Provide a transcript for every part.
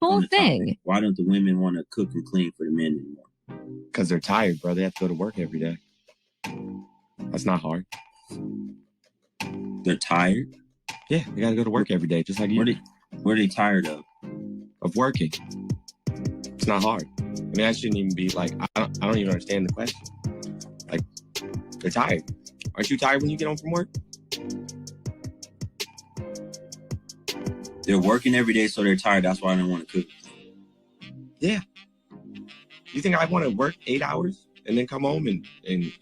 whole on the thing. topic. Why don't the women want to cook and clean for the men anymore? Because they're tired, bro. They have to go to work every day. That's not hard. They're tired? Yeah, they got to go to work every day, just like you. What are they tired of? Of working. It's not hard. I mean, that shouldn't even be like, I don't even understand the question. Like, they're tired. Aren't you tired when you get home from work? They're working every day, so they're tired. That's why I don't want to cook. Yeah. You think I want to work 8 hours and then come home and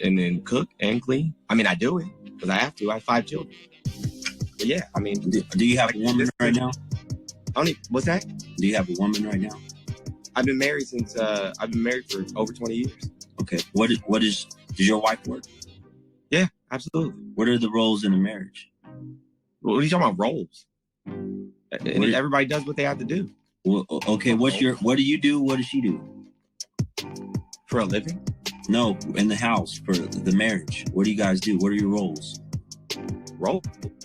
then cook and clean? I mean, I do it because I have to. I have 5 children. But yeah, I mean, do you have a woman right now? What's that? Do you have a woman right now? I've been married for over 20 years. Okay. Does your wife work? Yeah, absolutely. What are the roles in a marriage? What are you talking about, roles? Everybody does what they have to do. Well, okay, what do you do? What does she do? For a living? No, in the house for the marriage. What do you guys do? What are your roles? Role?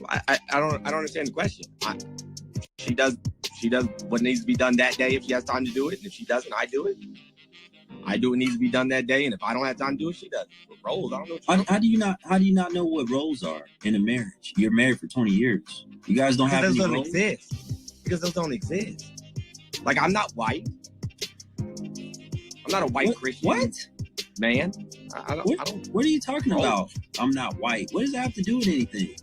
I don't understand the question. She does what needs to be done that day if she has time to do it, and if she doesn't, I do it. I do what needs to be done that day, and if I don't have time to do it, she does. But roles, I don't know. How do you not know what roles are in a marriage? You're married for 20 years. You guys don't have any roles? Because those don't exist. Like, I'm not white. I'm not a white Christian. What? Man. What are you talking about? I'm not white. What does that have to do with anything?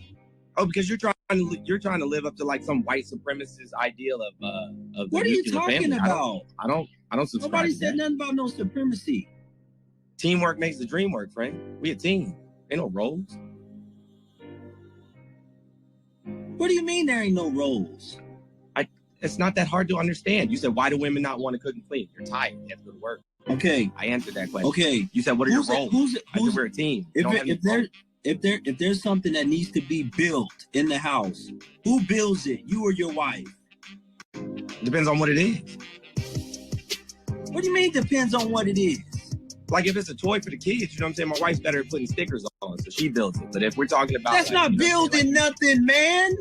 Oh, because you're trying to live up to like some white supremacist ideal of what are you talking about? I don't subscribe. Nobody said nothing about no supremacy. Teamwork makes the dream work, Frank. We a team. Ain't no roles. What do you mean there ain't no roles? It's not that hard to understand. You said, why do women not want to cook and clean? You're tired. You have to go to work. Okay. I answered that question. Okay. You said, what are your roles? I said, we're a team. If there's something that needs to be built in the house, who builds it? You or your wife? Depends on what it is. What do you mean depends on what it is? Like if it's a toy for the kids, you know what I'm saying? My wife's better at putting stickers on, so she builds it. But if we're talking about... That's not building nothing, man.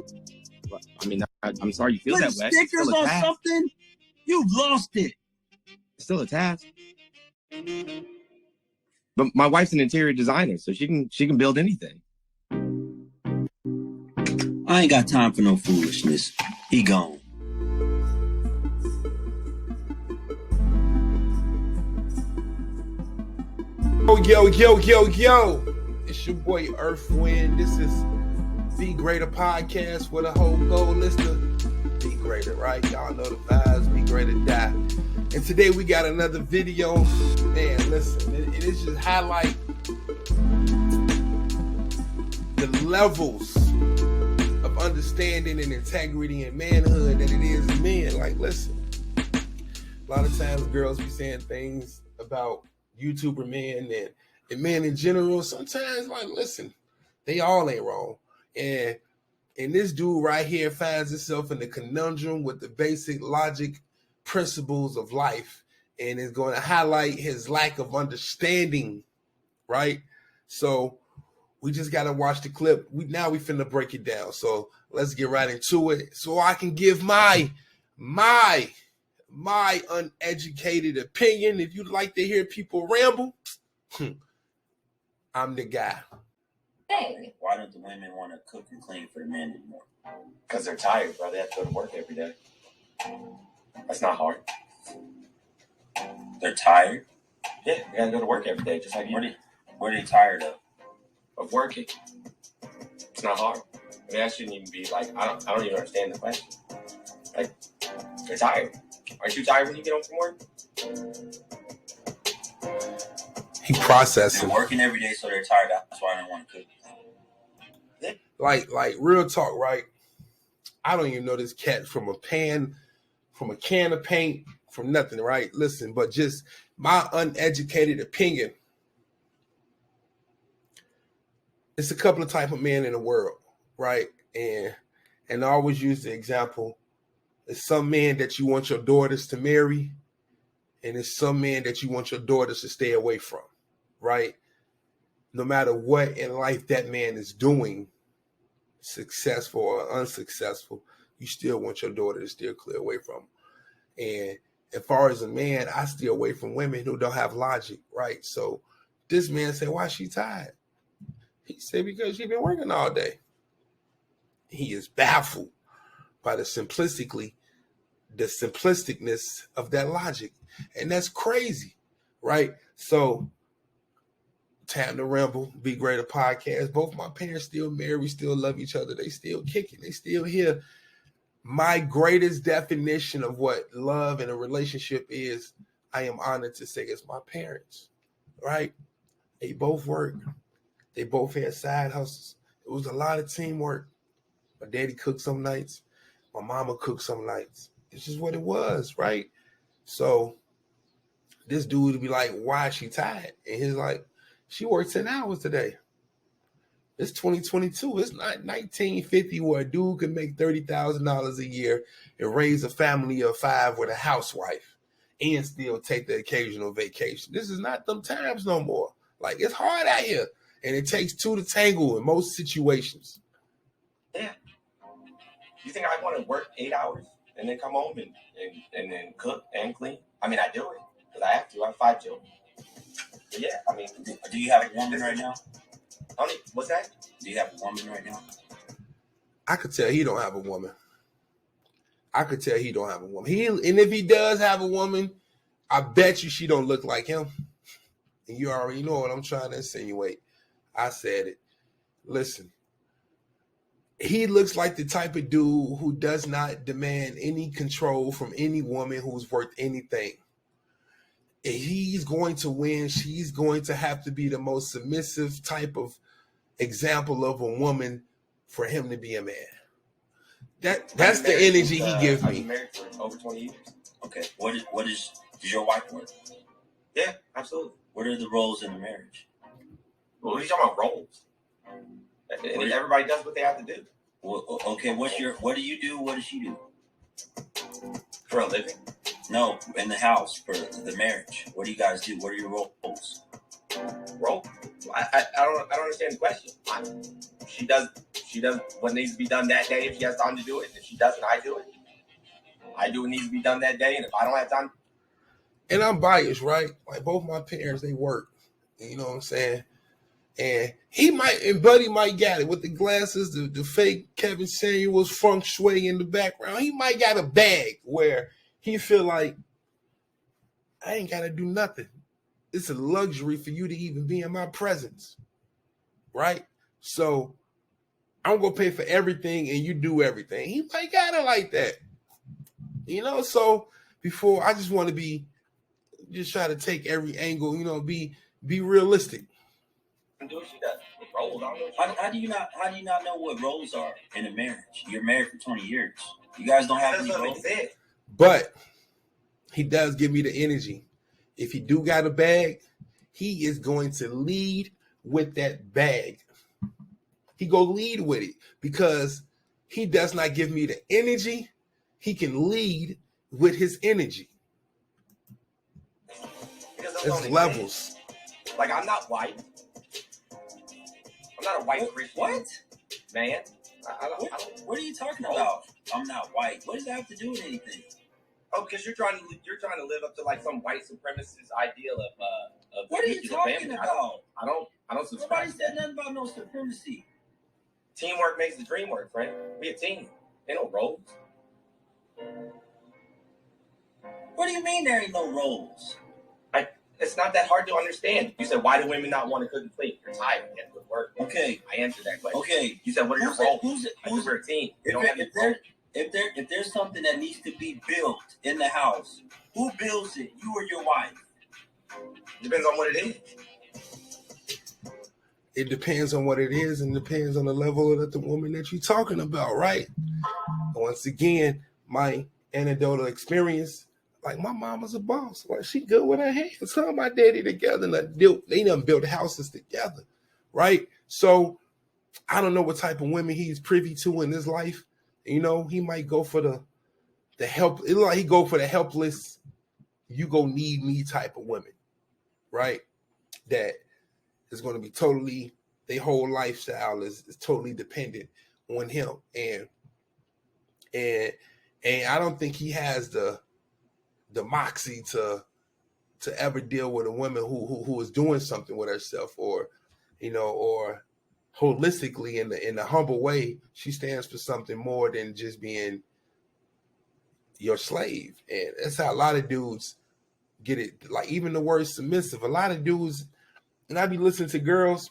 I mean, I'm sorry you feel that way. Stickers on something? You've lost it. It's still a task. But my wife's an interior designer, so she can build anything. I ain't got time for no foolishness. He gone. Yo. It's your boy Earth Wind. This is Be Greater Podcast where the whole goal is to be greater, right? Y'all know the vibes, be greater, die. And today we got another video. Man, listen, it is just highlight the levels of understanding and integrity and manhood that it is in men. Like, listen, a lot of times girls be saying things about YouTuber men and men in general. Sometimes, like, listen, they all ain't wrong. And this dude right here finds himself in the conundrum with the basic logic principles of life and is going to highlight his lack of understanding, right? So we just got to watch the clip. We finna break it down. So let's get right into it so I can give my uneducated opinion. If you'd like to hear people ramble, I'm the guy. Why don't the women want to cook and clean for the men anymore? Because they're tired, bro. They have to go to work every day. That's not hard. They're tired? Yeah, they gotta go to work every day, just like you. What are they tired of? Of working. It's not hard. I mean, that shouldn't even be like, I don't even understand the question. Like, they're tired. Aren't you tired when you get home from work? He processing. They're working every day, so they're tired. That's why I don't want to cook. Yeah. Like real talk, right? I don't even know this cat from a can of paint, from nothing, right? Listen, but just my uneducated opinion. It's a couple of type of men in the world, right? And I always use the example. It's some men that you want your daughters to marry, and it's some men that you want your daughters to stay away from, right? No matter what in life that man is doing, successful or unsuccessful, you still want your daughter to steer clear away from him. And as far as a man, I stay away from women who don't have logic, right? So this man said, why she tired? He said, because she been working all day. He is baffled by the simplisticness of that logic. And that's crazy, right? So Time to Ramble, Be Greater podcast. Both my parents still married. We still love each other. They still kicking. They still here. My greatest definition of what love in a relationship is, I am honored to say, it's my parents, right? They both worked. They both had side hustles. It was a lot of teamwork. My daddy cooked some nights. My mama cooked some nights. It's just what it was, right? So this dude would be like, why is she tired? And he's like, she worked 10 hours today. It's 2022. It's not 1950 where a dude can make $30,000 a year and raise a family of 5 with a housewife and still take the occasional vacation. This is not them times no more. Like, it's hard out here. And it takes 2 to tangle in most situations. Yeah. You think I want to work 8 hours and then come home and then cook and clean? I mean, I do it because I have to. I have 5 children. But yeah, I mean, do you have a woman right now? What's that? Do you have a woman right now? I could tell he don't have a woman. And if he does have a woman, I bet you she don't look like him. And you already know what I'm trying to insinuate. I said it. Listen, he looks like the type of dude who does not demand any control from any woman who's worth anything. If he's going to win, she's going to have to be the most submissive type of example of a woman for him to be a man. That's the energy he gives me. I've been married for over 20 years. Okay. Does your wife work? Yeah, absolutely. What are the roles in a marriage? Well, what are you talking about, roles? And everybody does what they have to do. Well, okay, what do you do? What does she do? For a living? No, in the house for the marriage. What do you guys do? What are your roles? Role? I don't understand the question. She does what needs to be done that day if she has time to do it. If she doesn't, I do it. I do what needs to be done that day, and if I don't have time. And I'm biased, right? Like both my parents, they work. You know what I'm saying? And Buddy might got it with the glasses, the fake Kevin Samuels feng shui in the background. He might got a bag where he feel like, I ain't got to do nothing. It's a luxury for you to even be in my presence, right? So I'm going to pay for everything and you do everything. He might got it like that. You know, so before, I just want to just try to take every angle, be realistic. Do what she does. Roles. How do you not know what roles are in a marriage? You're married for 20 years. You guys don't have any roles. But he does give me the energy. If he do got a bag, he is going to lead with that bag. He go lead with it because he does not give me the energy. He can lead with his energy. It's levels. Like, I'm not white. I'm not a white Christian. What? Man. What are you talking about? I'm not white. What does that have to do with anything? Oh, because you're trying to live up to like some white supremacist ideal of what are you talking about? I don't subscribe. Nobody said nothing about no supremacy. Teamwork makes the dream work, friend. We a team. Ain't no roles. What do you mean there ain't no roles? It's not that hard to understand. You said, why do women not want to cook and clean? You're tired. You have to work. Okay. I answered that question. Okay. You said, what are your roles? We're a team. If there's something that needs to be built in the house, who builds it? You or your wife? Depends on what it is. It depends on what it is and depends on the level of the woman that you're talking about, right? Once again, my anecdotal experience, like my mama's a boss. Like she good with her hands. Her and my daddy together, and they done built houses together, right? So I don't know what type of women he's privy to in his life. You know, he might go for the help. It look like he go for the helpless, you go need me type of women, right? That is going to be totally, their whole lifestyle is totally dependent on him. And I don't think he has the the moxie to ever deal with a woman who is doing something with herself, or or holistically in the humble way. She stands for something more than just being your slave. And that's how a lot of dudes get it. Like, even the word submissive, a lot of dudes, and I be listening to girls,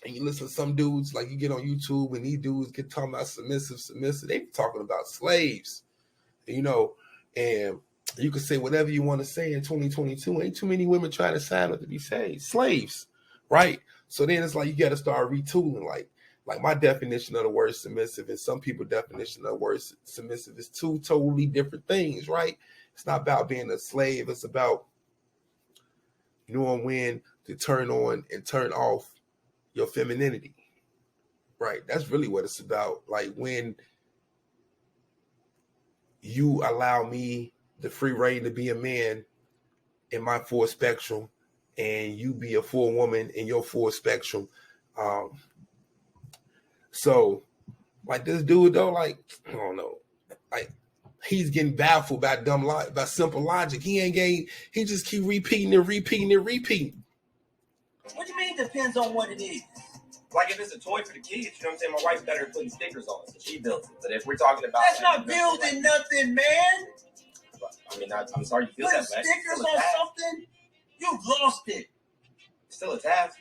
and you listen to some dudes, like you get on YouTube and these dudes get talking about submissive, they be talking about slaves, and you can say whatever you want to say in 2022. Ain't too many women trying to sign up to be slaves, right? So then it's like you got to start retooling. Like my definition of the word submissive and some people's definition of the word submissive is two totally different things, right? It's not about being a slave. It's about knowing when to turn on and turn off your femininity, right? That's really what it's about. Like, when you allow me the free reign to be a man in my full spectrum, and you be a full woman in your full spectrum. So, like, this dude though, like, I don't know, like, he's getting baffled by by simple logic. He just keep repeating. What do you mean depends on what it is? Like, if it's a toy for the kids, you know what I'm saying? My wife's better at putting stickers on it, so she builds it. But if we're talking about... That's not building nothing, man. I mean, I'm sorry you feel that way. Stickers on something? You've lost it. Still a task.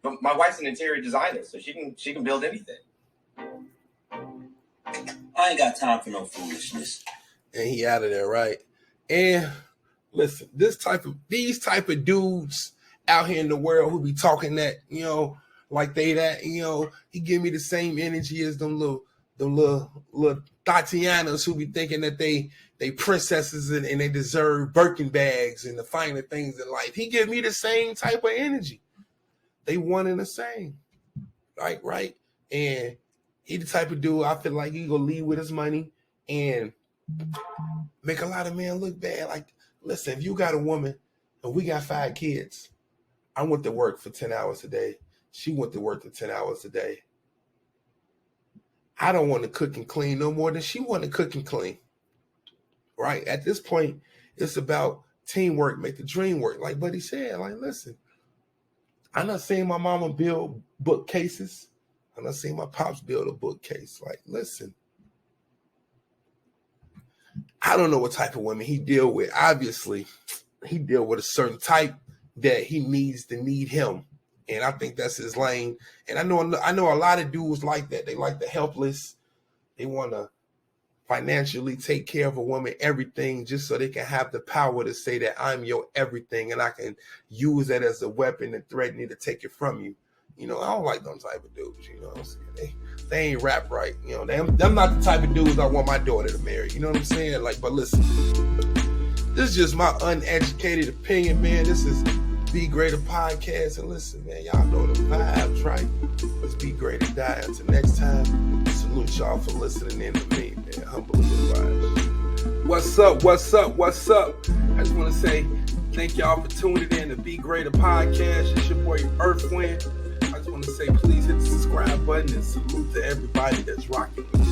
But my wife's an interior designer, so she can build anything. I ain't got time for no foolishness. And he out of there, right? And listen, these type of dudes out here in the world who be talking that, like they that, he give me the same energy as them little Tatianas who be thinking that they princesses and they deserve Birkin bags and the finer things in life. He give me the same type of energy. They one and the same, right? And he the type of dude I feel like he gonna leave with his money and make a lot of men look bad. Like, listen, if you got a woman and we got 5 kids, I went to work for 10 hours a day. She went to work for 10 hours a day. I don't want to cook and clean no more than she want to cook and clean, right? At this point, it's about teamwork, make the dream work. Like Buddy said, like, listen, I'm not saying my mama build bookcases. I'm not saying my pops build a bookcase. Like, listen, I don't know what type of women he deal with. Obviously, he deal with a certain type that he needs to need him. And I think that's his lane. And I know a lot of dudes like that. They like the helpless. They want to financially take care of a woman, everything, just so they can have the power to say that I'm your everything and I can use that as a weapon and threaten you to take it from you. I don't like them type of dudes, you know what I'm saying? They ain't rap right. Them not the type of dudes I want my daughter to marry. You know what I'm saying? Like, but listen, this is just my uneducated opinion, man. This is Be Greater Podcast. And listen, man, y'all know the vibes, right? Let's be great and die. Until next time, salute y'all for listening in to me, man. Humbly advised. What's up? I just want to say thank y'all for tuning in to Be Greater Podcast. It's your boy Earthwind. I just want to say please hit the subscribe button and salute to everybody that's rocking with me.